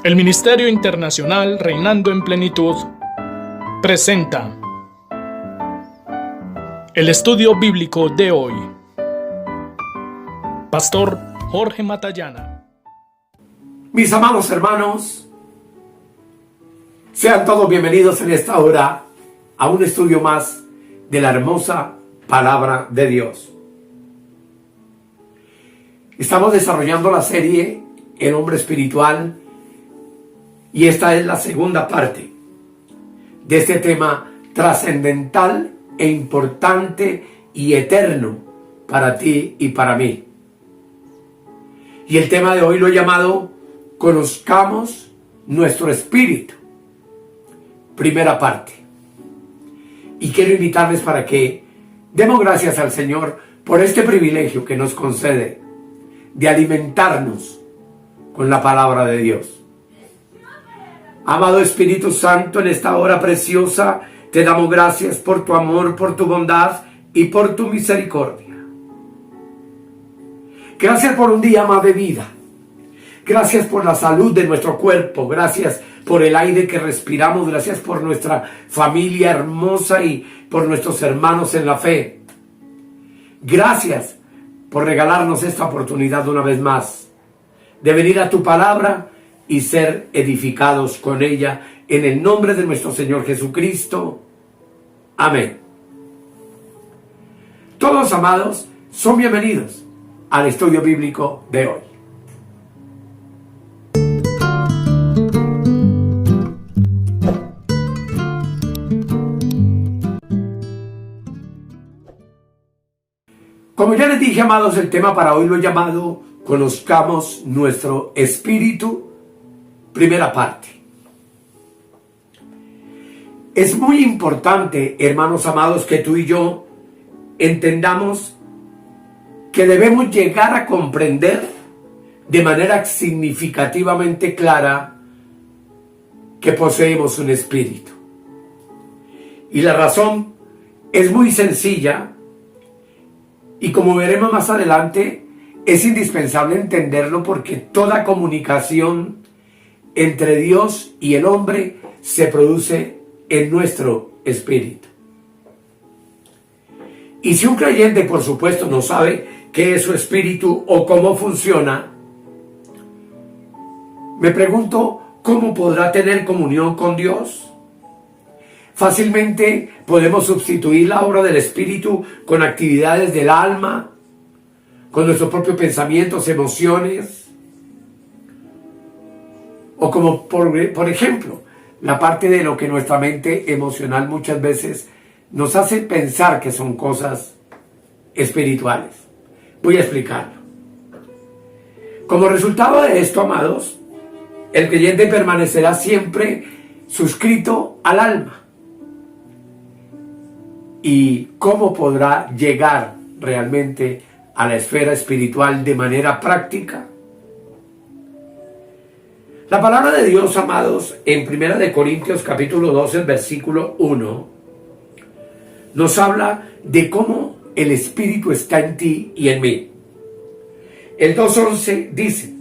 El Ministerio Internacional Reinando en Plenitud presenta el estudio bíblico de hoy. Pastor Jorge Matallana. Mis amados hermanos, sean todos bienvenidos en esta hora a un estudio más de la hermosa palabra de Dios. Estamos desarrollando la serie El hombre espiritual y esta es la segunda parte de este tema trascendental e importante y eterno para ti y para mí. Y el tema de hoy lo he llamado Conozcamos nuestro espíritu. Primera parte. Y quiero invitarles para que demos gracias al Señor por este privilegio que nos concede de alimentarnos con la palabra de Dios. Amado Espíritu Santo, en esta hora preciosa te damos gracias por tu amor, por tu bondad y por tu misericordia. Gracias por un día más de vida. Gracias por la salud de nuestro cuerpo. Gracias por el aire que respiramos. Gracias por nuestra familia hermosa y por nuestros hermanos en la fe. Gracias por regalarnos esta oportunidad una vez más de venir a tu palabra y ser edificados con ella en el nombre de nuestro Señor Jesucristo. Amén. Todos, amados, son bienvenidos al estudio bíblico de hoy. Como ya les dije, amados, el tema para hoy lo he llamado Conozcamos nuestro espíritu. Primera parte. Es muy importante, hermanos amados, que tú y yo entendamos que debemos llegar a comprender de manera significativamente clara que poseemos un espíritu. Y la razón es muy sencilla y como veremos más adelante, es indispensable entenderlo porque toda comunicación entre Dios y el hombre se produce en nuestro espíritu. Y si un creyente, por supuesto, no sabe qué es su espíritu o cómo funciona, me pregunto, ¿cómo podrá tener comunión con Dios? Fácilmente podemos sustituir la obra del espíritu con actividades del alma, con nuestros propios pensamientos, emociones, o como por ejemplo, la parte de lo que nuestra mente emocional muchas veces nos hace pensar que son cosas espirituales. Voy a explicarlo. Como resultado de esto, amados, el creyente permanecerá siempre suscrito al alma. ¿Y cómo podrá llegar realmente a la esfera espiritual de manera práctica? La palabra de Dios, amados, en 1 Corintios capítulo 12, versículo 1, nos habla de cómo el Espíritu está en ti y en mí. El 2:11 dice,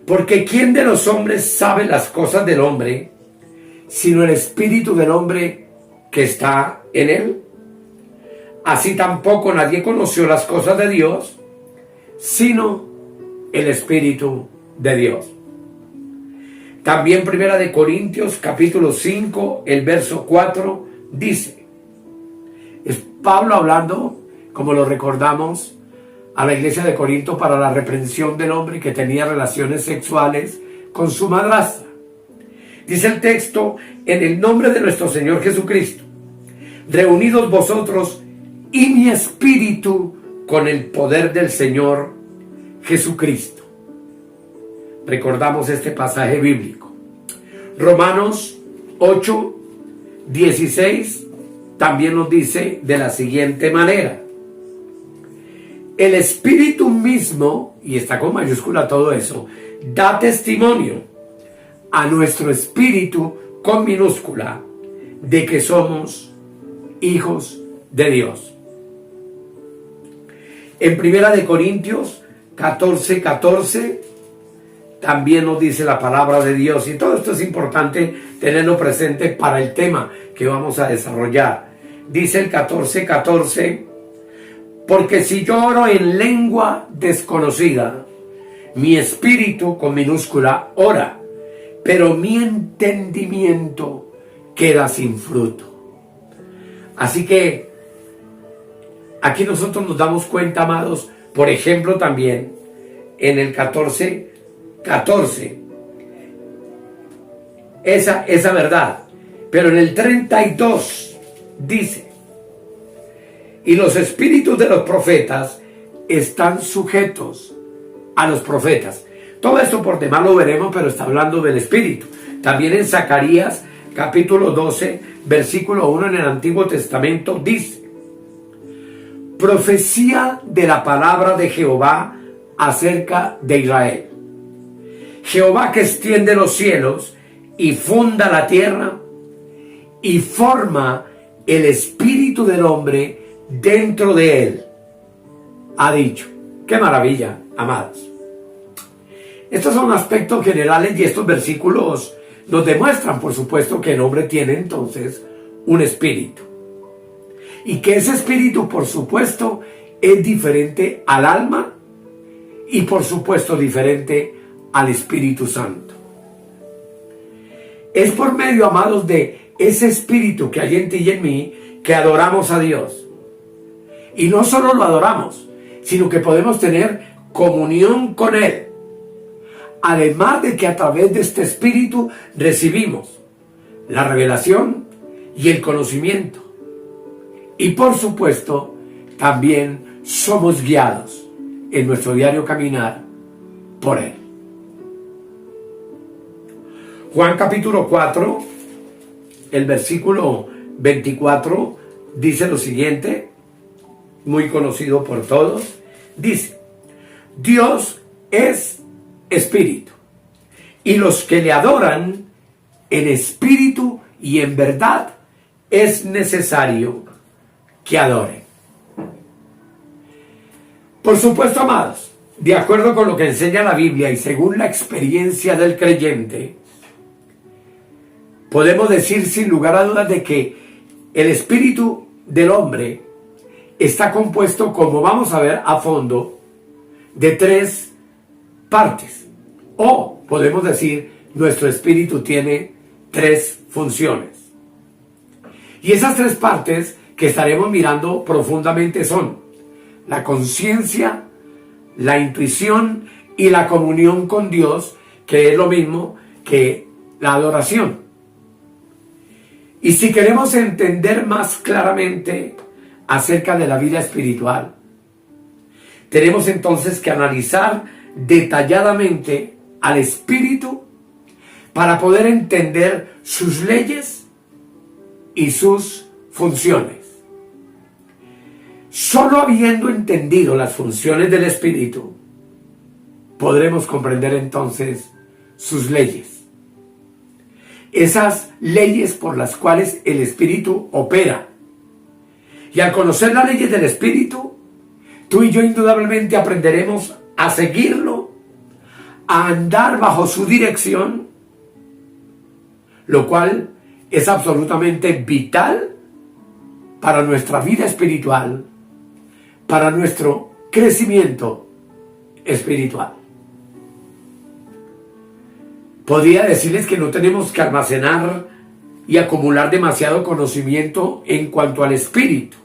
porque ¿quién de los hombres sabe las cosas del hombre, sino el Espíritu del hombre que está en él? Así tampoco nadie conoció las cosas de Dios, sino el Espíritu de Dios. También 1 Corintios capítulo 5, el verso 4 dice, es Pablo hablando, como lo recordamos, a la iglesia de Corinto para la reprensión del hombre que tenía relaciones sexuales con su madrastra. Dice el texto, en el nombre de nuestro Señor Jesucristo, reunidos vosotros y mi espíritu con el poder del Señor Jesucristo. Recordamos este pasaje bíblico. Romanos 8, 16 también nos dice de la siguiente manera. El Espíritu mismo, y está con mayúscula todo eso, da testimonio a nuestro espíritu con minúscula de que somos hijos de Dios. En 1 Corintios 14:14 también nos dice la palabra de Dios. Y todo esto es importante tenerlo presente para el tema que vamos a desarrollar. Dice el 14:14, porque si yo oro en lengua desconocida, mi espíritu con minúscula ora, pero mi entendimiento queda sin fruto. Así que aquí nosotros nos damos cuenta, amados, por ejemplo también en el 14:14, esa verdad. Pero en el 32 dice, y los espíritus de los profetas están sujetos a los profetas. Todo esto por demás lo veremos, pero está hablando del espíritu. También en Zacarías capítulo 12, versículo 1 en el Antiguo Testamento dice, profecía de la palabra de Jehová acerca de Israel. Jehová que extiende los cielos y funda la tierra y forma el espíritu del hombre dentro de él, ha dicho. ¡Qué maravilla, amados! Estos son aspectos generales y estos versículos nos demuestran, por supuesto, que el hombre tiene entonces un espíritu. Y que ese espíritu, por supuesto, es diferente al alma y, por supuesto, diferente al Espíritu Santo. Es por medio, amados, de ese espíritu que hay en ti y en mí que adoramos a Dios. Y no solo lo adoramos, sino que podemos tener comunión con Él. Además de que a través de este espíritu recibimos la revelación y el conocimiento. Y por supuesto, también somos guiados en nuestro diario caminar por Él. Juan capítulo 4, el versículo 24, dice lo siguiente, muy conocido por todos. Dice, Dios es espíritu, y los que le adoran en espíritu y en verdad es necesario que adoren. Por supuesto, amados, de acuerdo con lo que enseña la Biblia y según la experiencia del creyente, podemos decir sin lugar a dudas de que el espíritu del hombre está compuesto, como vamos a ver a fondo, de tres partes. O podemos decir, nuestro espíritu tiene tres funciones. Y esas tres partes que estaremos mirando profundamente son la conciencia, la intuición y la comunión con Dios, que es lo mismo que la adoración. Y si queremos entender más claramente acerca de la vida espiritual, tenemos entonces que analizar detalladamente al espíritu para poder entender sus leyes y sus funciones. Solo habiendo entendido las funciones del espíritu, podremos comprender entonces sus leyes. Esas leyes por las cuales el espíritu opera. Y al conocer las leyes del espíritu, tú y yo indudablemente aprenderemos a seguirlo, a andar bajo su dirección, lo cual es absolutamente vital para nuestra vida espiritual, para nuestro crecimiento espiritual. Podría decirles que no tenemos que almacenar y acumular demasiado conocimiento en cuanto al espíritu,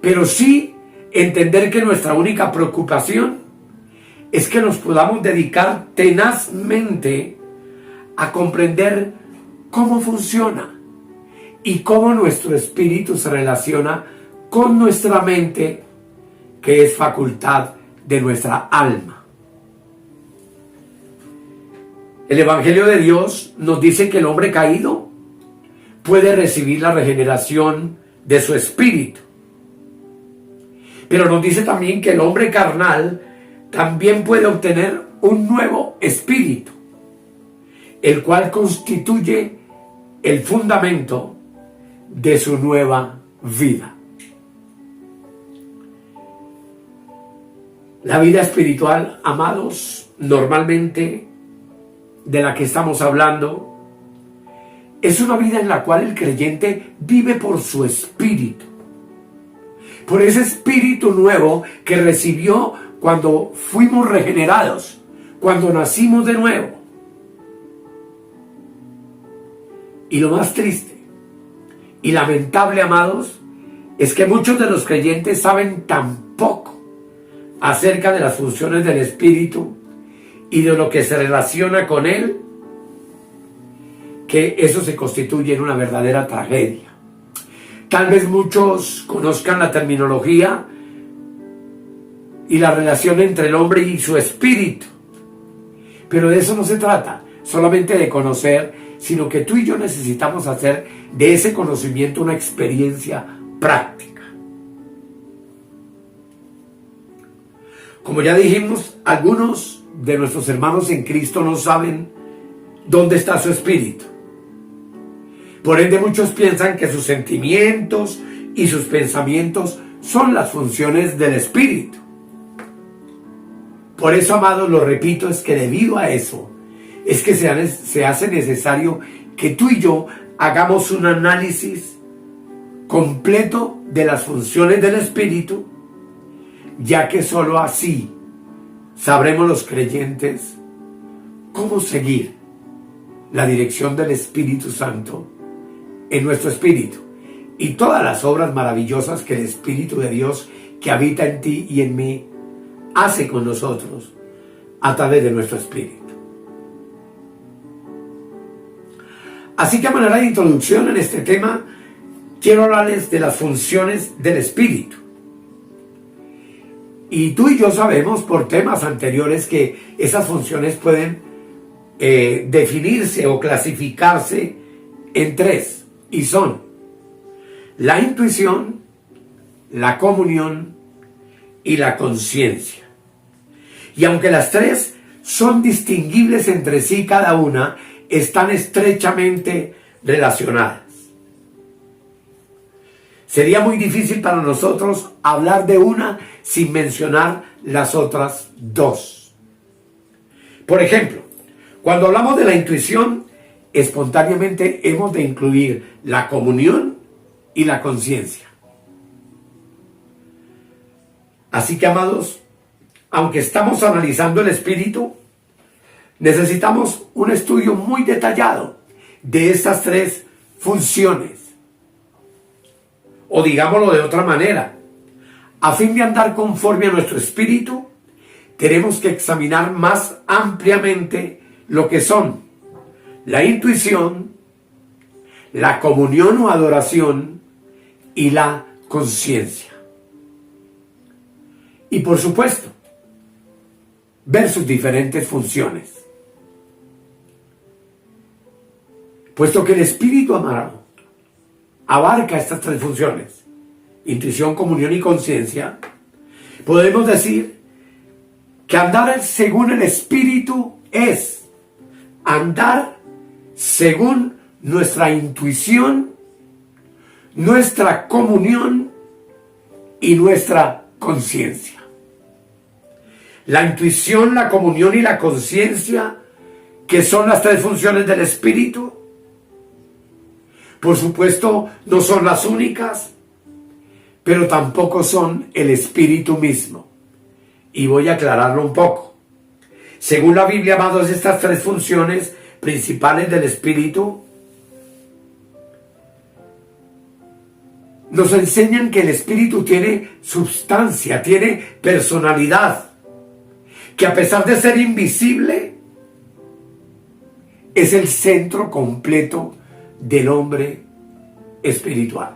pero sí entender que nuestra única preocupación es que nos podamos dedicar tenazmente a comprender cómo funciona y cómo nuestro espíritu se relaciona con nuestra mente, que es facultad de nuestra alma. El Evangelio de Dios nos dice que el hombre caído puede recibir la regeneración de su espíritu. Pero nos dice también que el hombre carnal también puede obtener un nuevo espíritu, el cual constituye el fundamento de su nueva vida. La vida espiritual, amados, normalmente de la que estamos hablando es una vida en la cual el creyente vive por su espíritu, por ese espíritu nuevo que recibió cuando fuimos regenerados, cuando nacimos de nuevo. Y lo más triste y lamentable, amados, es que muchos de los creyentes saben tan poco acerca de las funciones del espíritu y de lo que se relaciona con él, que eso se constituye en una verdadera tragedia. Tal vez muchos conozcan la terminología y la relación entre el hombre y su espíritu, pero de eso no se trata solamente de conocer, sino que tú y yo necesitamos hacer de ese conocimiento una experiencia práctica. Como ya dijimos, algunos de nuestros hermanos en Cristo no saben dónde está su espíritu. Por ende, muchos piensan que sus sentimientos y sus pensamientos son las funciones del espíritu. Por eso, amados, lo repito, es que debido a eso, es que se hace necesario que tú y yo hagamos un análisis completo de las funciones del espíritu, ya que sólo así sabremos los creyentes cómo seguir la dirección del Espíritu Santo en nuestro espíritu y todas las obras maravillosas que el Espíritu de Dios que habita en ti y en mí hace con nosotros a través de nuestro espíritu. Así que a manera de introducción en este tema, quiero hablarles de las funciones del espíritu. Y tú y yo sabemos por temas anteriores que esas funciones pueden definirse o clasificarse en tres, y son la intuición, la comunión y la conciencia. Y aunque las tres son distinguibles entre sí, cada una están estrechamente relacionadas. Sería muy difícil para nosotros hablar de una sin mencionar las otras dos. Por ejemplo, cuando hablamos de la intuición, espontáneamente hemos de incluir la comunión y la conciencia. Así que, amados, aunque estamos analizando el espíritu, necesitamos un estudio muy detallado de estas tres funciones. O digámoslo de otra manera, a fin de andar conforme a nuestro espíritu, tenemos que examinar más ampliamente lo que son la intuición, la comunión o adoración y la conciencia. Y por supuesto, ver sus diferentes funciones. Puesto que el espíritu amado abarca estas tres funciones, intuición, comunión y conciencia, podemos decir que andar según el espíritu es andar según nuestra intuición, nuestra comunión y nuestra conciencia. La intuición, la comunión y la conciencia, que son las tres funciones del espíritu, por supuesto no son las únicas, pero tampoco son el espíritu mismo. Y voy a aclararlo un poco. Según la Biblia, amados, estas tres funciones principales del espíritu nos enseñan que el espíritu tiene substancia, tiene personalidad, que a pesar de ser invisible, es el centro completo del hombre espiritual.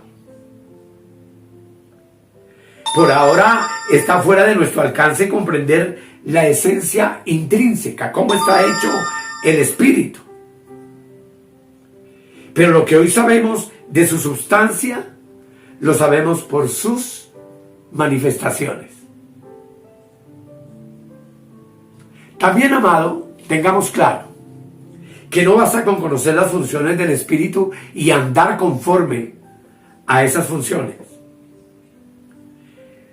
Por ahora está fuera de nuestro alcance comprender la esencia intrínseca, cómo está hecho el espíritu. Pero lo que hoy sabemos de su substancia, lo sabemos por sus manifestaciones. También, amado, tengamos claro que no basta con conocer las funciones del espíritu y andar conforme a esas funciones.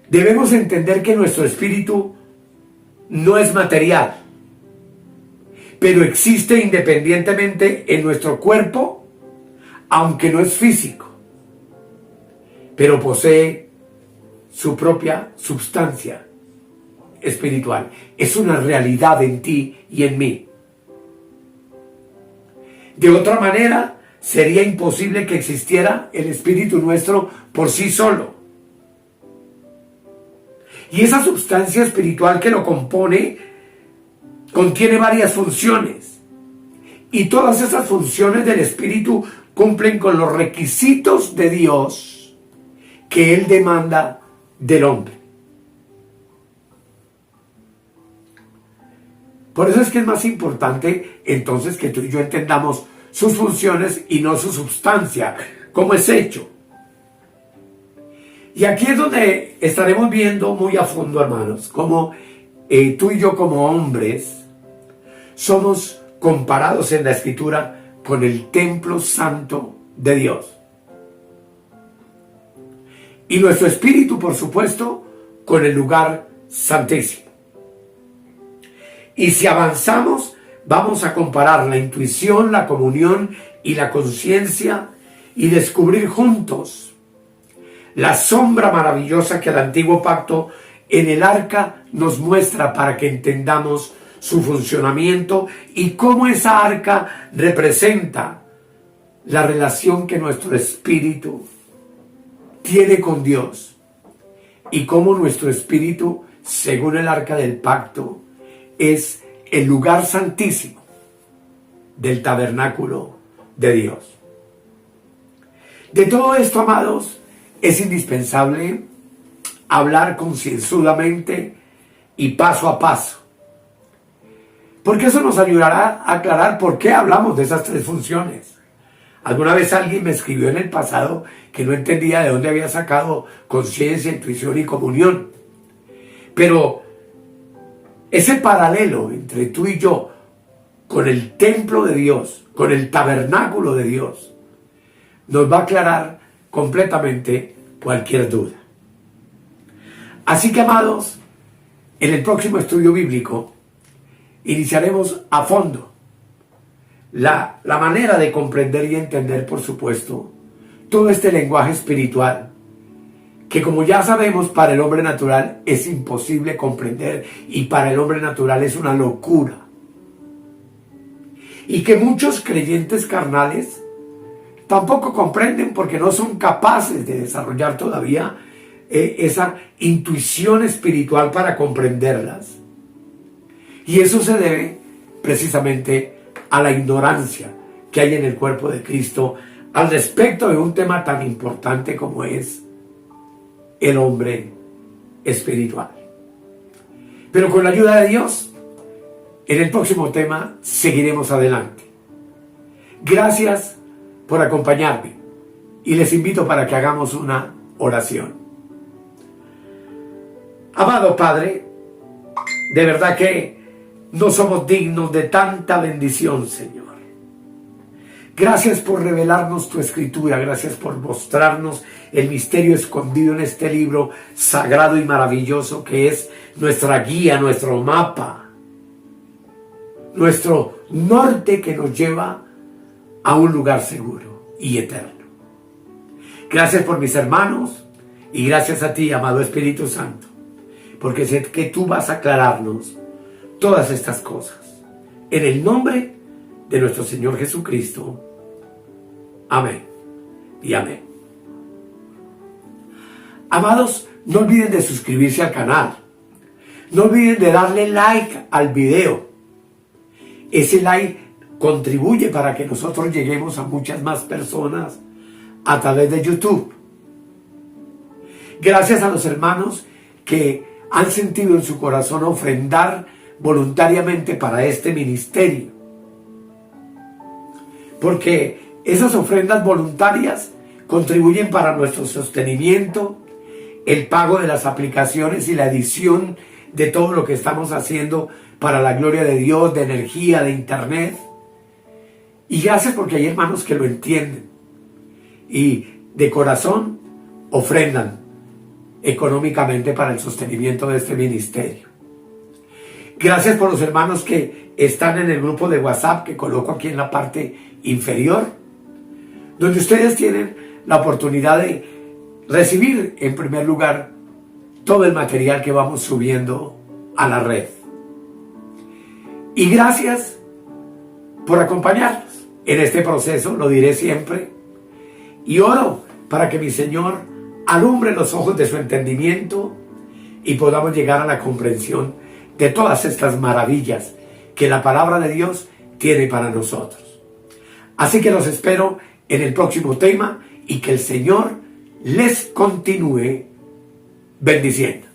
Debemos entender que nuestro espíritu no es material, pero existe independientemente en nuestro cuerpo, aunque no es físico, pero posee su propia substancia espiritual. Es una realidad en ti y en mí. De otra manera, sería imposible que existiera el espíritu nuestro por sí solo. Y esa sustancia espiritual que lo compone contiene varias funciones. Y todas esas funciones del espíritu cumplen con los requisitos de Dios que Él demanda del hombre. Por eso es que es más importante entonces que tú y yo entendamos sus funciones y no su sustancia, cómo es hecho. Y aquí es donde estaremos viendo muy a fondo, hermanos, cómo tú y yo como hombres somos comparados en la Escritura con el templo santo de Dios. Y nuestro espíritu, por supuesto, con el lugar santísimo. Y si avanzamos, vamos a comparar la intuición, la comunión y la conciencia y descubrir juntos la sombra maravillosa que el antiguo pacto en el arca nos muestra para que entendamos su funcionamiento y cómo esa arca representa la relación que nuestro espíritu tiene con Dios y cómo nuestro espíritu, según el arca del pacto, es el lugar santísimo del tabernáculo de Dios. De todo esto, amados, es indispensable hablar concienzudamente y paso a paso, porque eso nos ayudará a aclarar por qué hablamos de esas tres funciones. Alguna vez alguien me escribió en el pasado que no entendía de dónde había sacado conciencia, intuición y comunión. Pero ese paralelo entre tú y yo con el templo de Dios, con el tabernáculo de Dios, nos va a aclarar completamente cualquier duda. Así que, amados, en el próximo estudio bíblico iniciaremos a fondo la manera de comprender y entender, por supuesto, todo este lenguaje espiritual que, como ya sabemos, para el hombre natural es imposible comprender y para el hombre natural es una locura. Y que muchos creyentes carnales tampoco comprenden porque no son capaces de desarrollar todavía esa intuición espiritual para comprenderlas. Y eso se debe precisamente a la ignorancia que hay en el cuerpo de Cristo al respecto de un tema tan importante como es el hombre espiritual. Pero con la ayuda de Dios, en el próximo tema seguiremos adelante. Gracias por acompañarme y les invito para que hagamos una oración. Amado Padre, de verdad que no somos dignos de tanta bendición, Señor. Gracias por revelarnos tu escritura, gracias por mostrarnos el misterio escondido en este libro sagrado y maravilloso que es nuestra guía, nuestro mapa, nuestro norte que nos lleva a un lugar seguro y eterno. Gracias por mis hermanos y gracias a ti, amado Espíritu Santo, porque sé que tú vas a aclararnos todas estas cosas. En el nombre de nuestro Señor Jesucristo. Amén y amén. Amados, no olviden de suscribirse al canal. No olviden de darle like al video. Ese like contribuye para que nosotros lleguemos a muchas más personas a través de YouTube. Gracias a los hermanos que han sentido en su corazón ofrendar voluntariamente para este ministerio. Porque esas ofrendas voluntarias contribuyen para nuestro sostenimiento, el pago de las aplicaciones y la edición de todo lo que estamos haciendo para la gloria de Dios, de energía, de internet. Y gracias porque hay hermanos que lo entienden y de corazón ofrendan económicamente para el sostenimiento de este ministerio. Gracias por los hermanos que están en el grupo de WhatsApp que coloco aquí en la parte inferior, donde ustedes tienen la oportunidad de recibir en primer lugar todo el material que vamos subiendo a la red. Y gracias por acompañarnos en este proceso, lo diré siempre, y oro para que mi Señor alumbre los ojos de su entendimiento y podamos llegar a la comprensión de todas estas maravillas que la palabra de Dios tiene para nosotros. Así que los espero en el próximo tema y que el Señor les continúe bendiciendo.